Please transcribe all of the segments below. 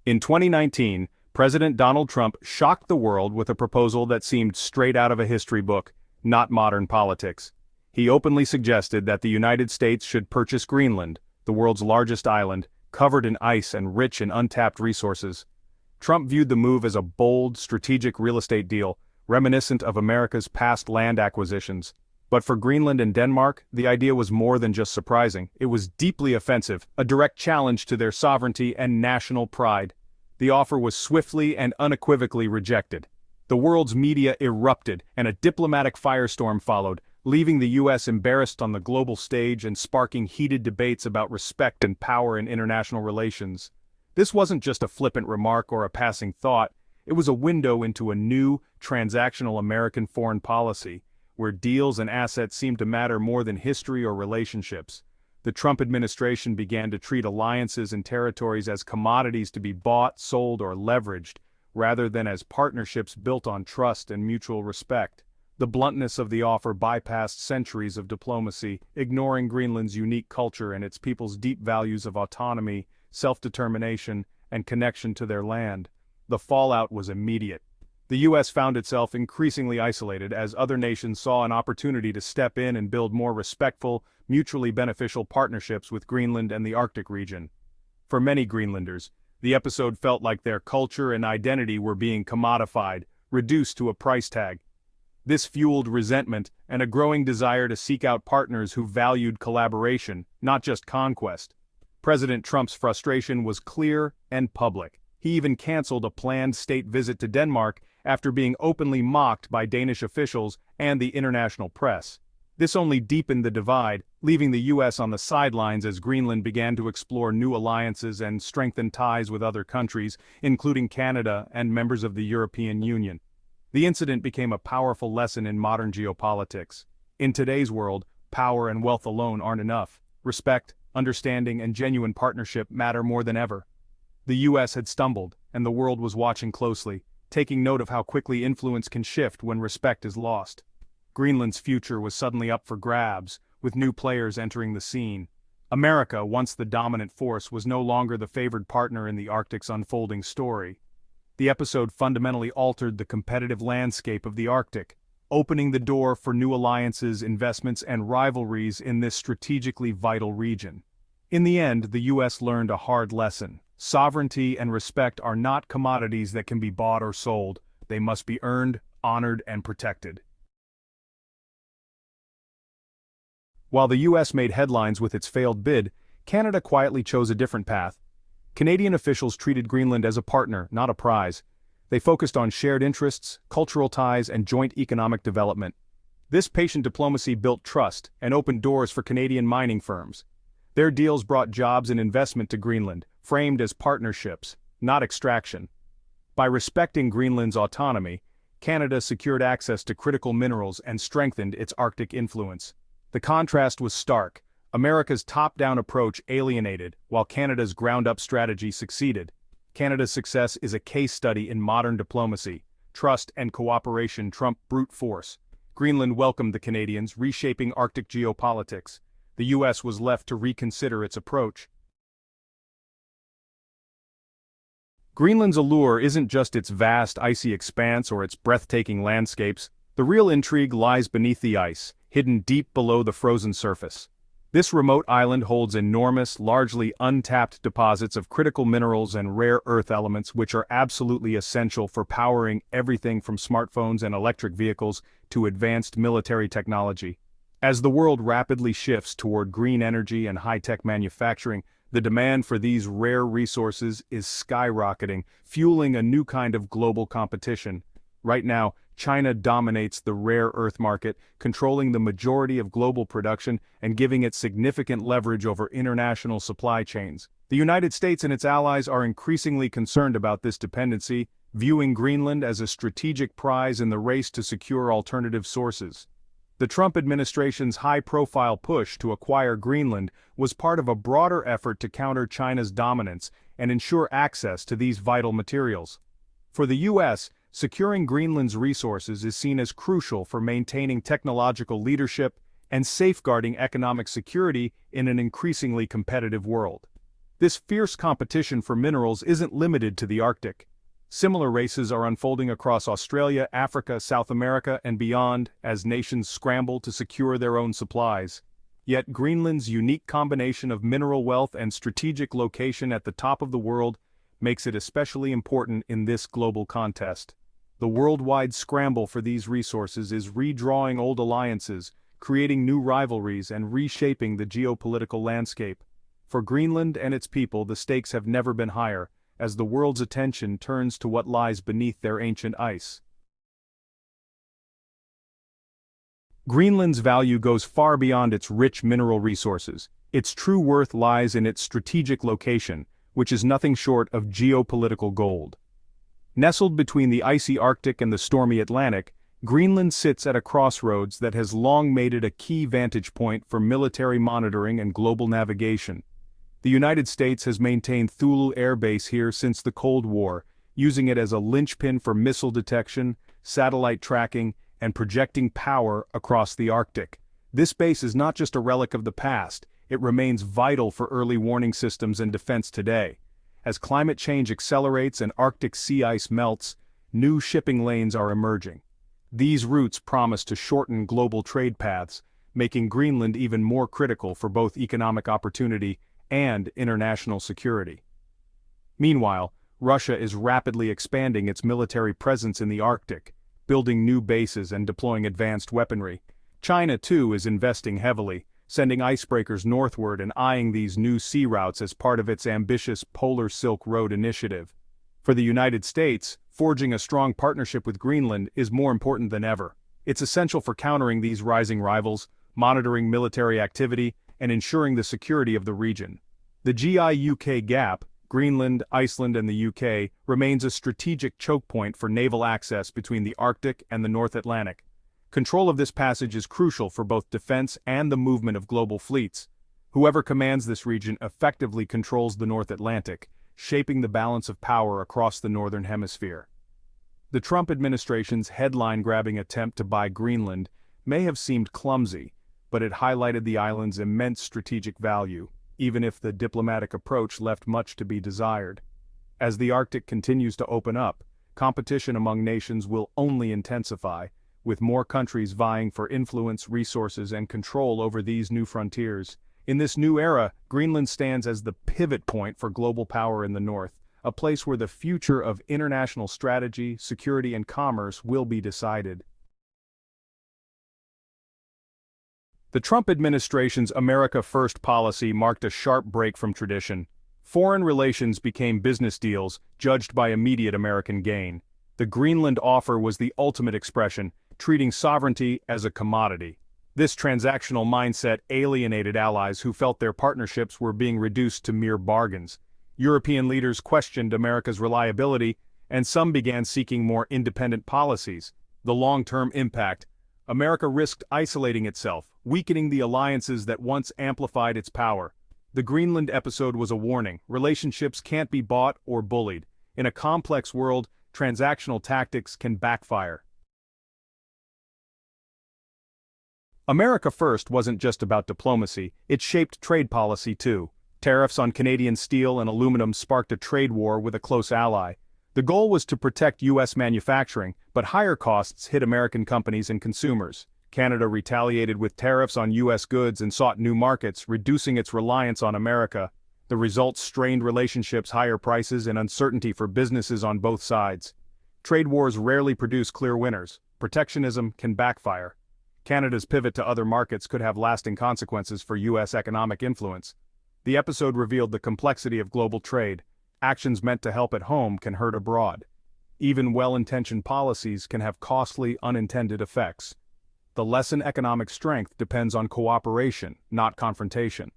In 2019, President Donald Trump shocked the world with a proposal that seemed straight out of a history book, not modern politics. He openly suggested that the United States should purchase Greenland, the world's largest island, covered in ice and rich in untapped resources. Trump viewed the move as a bold, strategic real estate deal, reminiscent of America's past land acquisitions. But for Greenland and Denmark, the idea was more than just surprising. It was deeply offensive, a direct challenge to their sovereignty and national pride. The offer was swiftly and unequivocally rejected. The world's media erupted, and a diplomatic firestorm followed, leaving the U.S. embarrassed on the global stage and sparking heated debates about respect and power in international relations. This wasn't just a flippant remark or a passing thought, it was a window into a new, transactional American foreign policy, where deals and assets seemed to matter more than history or relationships. The Trump administration began to treat alliances and territories as commodities to be bought, sold, or leveraged, rather than as partnerships built on trust and mutual respect. The bluntness of the offer bypassed centuries of diplomacy, ignoring Greenland's unique culture and its people's deep values of autonomy, self-determination, and connection to their land. The fallout was immediate. The U.S. found itself increasingly isolated as other nations saw an opportunity to step in and build more respectful, mutually beneficial partnerships with Greenland and the Arctic region. For many Greenlanders, the episode felt like their culture and identity were being commodified, reduced to a price tag. This fueled resentment and a growing desire to seek out partners who valued collaboration, not just conquest. President Trump's frustration was clear and public. He even canceled a planned state visit to Denmark after being openly mocked by Danish officials and the international press. This only deepened the divide, leaving the U.S. on the sidelines as Greenland began to explore new alliances and strengthen ties with other countries, including Canada and members of the European Union. The incident became a powerful lesson in modern geopolitics. In today's world, power and wealth alone aren't enough. Respect, understanding, and genuine partnership matter more than ever. The U.S. had stumbled, and the world was watching closely, taking note of how quickly influence can shift when respect is lost. Greenland's future was suddenly up for grabs, with new players entering the scene. America, once the dominant force, was no longer the favored partner in the Arctic's unfolding story. The episode fundamentally altered the competitive landscape of the Arctic, opening the door for new alliances, investments, and rivalries in this strategically vital region. In the end, the U.S. learned a hard lesson. Sovereignty and respect are not commodities that can be bought or sold. They must be earned, honored, and protected. While the U.S. made headlines with its failed bid, Canada quietly chose a different path. Canadian officials treated Greenland as a partner, not a prize. They focused on shared interests, cultural ties, and joint economic development. This patient diplomacy built trust and opened doors for Canadian mining firms. Their deals brought jobs and investment to Greenland, framed as partnerships, not extraction. By respecting Greenland's autonomy, Canada secured access to critical minerals and strengthened its Arctic influence. The contrast was stark. America's top-down approach alienated, while Canada's ground-up strategy succeeded. Canada's success is a case study in modern diplomacy. Trust and cooperation trump brute force. Greenland welcomed the Canadians, reshaping Arctic geopolitics. The U.S. was left to reconsider its approach. Greenland's allure isn't just its vast icy expanse or its breathtaking landscapes. The real intrigue lies beneath the ice, hidden deep below the frozen surface. This remote island holds enormous, largely untapped deposits of critical minerals and rare earth elements which are absolutely essential for powering everything from smartphones and electric vehicles to advanced military technology. As the world rapidly shifts toward green energy and high-tech manufacturing, the demand for these rare resources is skyrocketing, fueling a new kind of global competition. Right now, China dominates the rare earth market, controlling the majority of global production and giving it significant leverage over international supply chains. The United States and its allies are increasingly concerned about this dependency, viewing Greenland as a strategic prize in the race to secure alternative sources. The Trump administration's high-profile push to acquire Greenland was part of a broader effort to counter China's dominance and ensure access to these vital materials. For the U.S., securing Greenland's resources is seen as crucial for maintaining technological leadership and safeguarding economic security in an increasingly competitive world. This fierce competition for minerals isn't limited to the Arctic. Similar races are unfolding across Australia, Africa, South America, and beyond as nations scramble to secure their own supplies. Yet Greenland's unique combination of mineral wealth and strategic location at the top of the world makes it especially important in this global contest. The worldwide scramble for these resources is redrawing old alliances, creating new rivalries, and reshaping the geopolitical landscape. For Greenland and its people, the stakes have never been higher, as the world's attention turns to what lies beneath their ancient ice. Greenland's value goes far beyond its rich mineral resources. Its true worth lies in its strategic location, which is nothing short of geopolitical gold. Nestled between the icy Arctic and the stormy Atlantic, Greenland sits at a crossroads that has long made it a key vantage point for military monitoring and global navigation. The United States has maintained Thule Air Base here since the Cold War, using it as a linchpin for missile detection, satellite tracking, and projecting power across the Arctic. This base is not just a relic of the past, it remains vital for early warning systems and defense today. As climate change accelerates and Arctic sea ice melts, new shipping lanes are emerging. These routes promise to shorten global trade paths, making Greenland even more critical for both economic opportunity and international security. Meanwhile, Russia is rapidly expanding its military presence in the Arctic, building new bases and deploying advanced weaponry. China, too, is investing heavily, sending icebreakers northward and eyeing these new sea routes as part of its ambitious Polar Silk Road initiative. For the United States, forging a strong partnership with Greenland is more important than ever. It's essential for countering these rising rivals, monitoring military activity, and ensuring the security of the region. The GI-UK gap, Greenland, Iceland, and the UK, remains a strategic choke point for naval access between the Arctic and the North Atlantic. Control of this passage is crucial for both defense and the movement of global fleets. Whoever commands this region effectively controls the North Atlantic, shaping the balance of power across the Northern Hemisphere. The Trump administration's headline-grabbing attempt to buy Greenland may have seemed clumsy, but it highlighted the island's immense strategic value, even if the diplomatic approach left much to be desired. As the Arctic continues to open up, competition among nations will only intensify, with more countries vying for influence, resources, and control over these new frontiers. In this new era, Greenland stands as the pivot point for global power in the North, a place where the future of international strategy, security, and commerce will be decided. The Trump administration's America First policy marked a sharp break from tradition. Foreign relations became business deals, judged by immediate American gain. The Greenland offer was the ultimate expression, treating sovereignty as a commodity. This transactional mindset alienated allies who felt their partnerships were being reduced to mere bargains. European leaders questioned America's reliability, and some began seeking more independent policies. The long-term impact: America risked isolating itself, weakening the alliances that once amplified its power. The Greenland episode was a warning. Relationships can't be bought or bullied. In a complex world, transactional tactics can backfire. America First wasn't just about diplomacy, it shaped trade policy too. Tariffs on Canadian steel and aluminum sparked a trade war with a close ally. The goal was to protect U.S. manufacturing, but higher costs hit American companies and consumers. Canada retaliated with tariffs on U.S. goods and sought new markets, reducing its reliance on America. The result: strained relationships, higher prices, and uncertainty for businesses on both sides. Trade wars rarely produce clear winners. Protectionism can backfire. Canada's pivot to other markets could have lasting consequences for U.S. economic influence. The episode revealed the complexity of global trade. Actions meant to help at home can hurt abroad. Even well-intentioned policies can have costly, unintended effects. The lesson: economic strength depends on cooperation, not confrontation.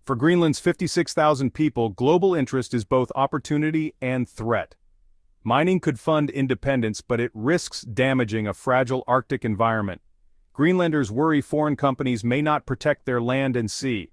For Greenland's 56,000 people, global interest is both opportunity and threat. Mining could fund independence, but it risks damaging a fragile Arctic environment. Greenlanders worry foreign companies may not protect their land and sea.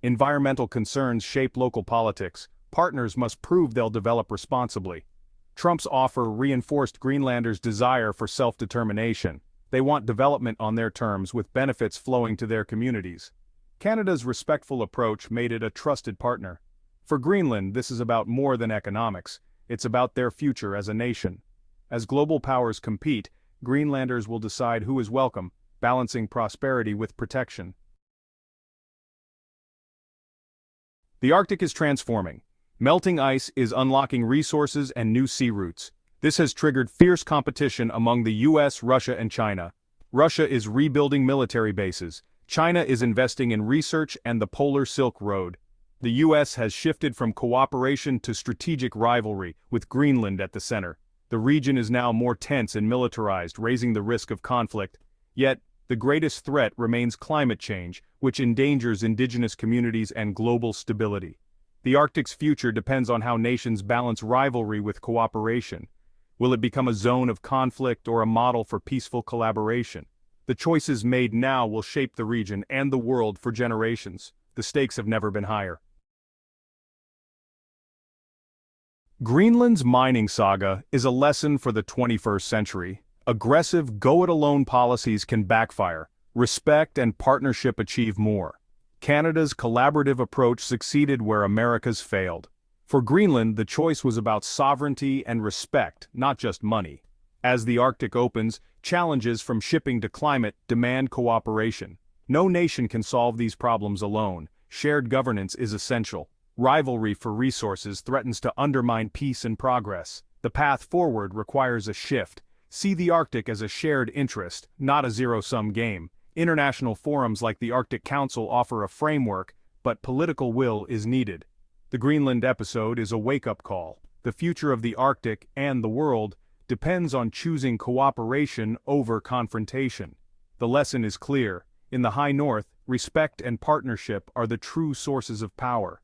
Environmental concerns shape local politics. Partners must prove they'll develop responsibly. Trump's offer reinforced Greenlanders' desire for self-determination. They want development on their terms, with benefits flowing to their communities. Canada's respectful approach made it a trusted partner. For Greenland, this is about more than economics, it's about their future as a nation. As global powers compete, Greenlanders will decide who is welcome, balancing prosperity with protection. The Arctic is transforming. Melting ice is unlocking resources and new sea routes. This has triggered fierce competition among the US, Russia, and China. Russia is rebuilding military bases. China is investing in research and the Polar Silk Road. The US has shifted from cooperation to strategic rivalry, with Greenland at the center. The region is now more tense and militarized, raising the risk of conflict. Yet, the greatest threat remains climate change, which endangers indigenous communities and global stability. The Arctic's future depends on how nations balance rivalry with cooperation. Will it become a zone of conflict or a model for peaceful collaboration? The choices made now will shape the region and the world for generations. The stakes have never been higher. Greenland's mining saga is a lesson for the 21st century. Aggressive, go-it-alone policies can backfire. Respect and partnership achieve more. Canada's collaborative approach succeeded where America's failed. For Greenland, the choice was about sovereignty and respect, not just money. As the Arctic opens, challenges from shipping to climate demand cooperation. No nation can solve these problems alone. Shared governance is essential. Rivalry for resources threatens to undermine peace and progress. The path forward requires a shift. See the Arctic as a shared interest, not a zero-sum game. International forums like the Arctic Council offer a framework, but political will is needed. The Greenland episode is a wake-up call. The future of the Arctic and the world depends on choosing cooperation over confrontation. The lesson is clear. In the High North, respect and partnership are the true sources of power.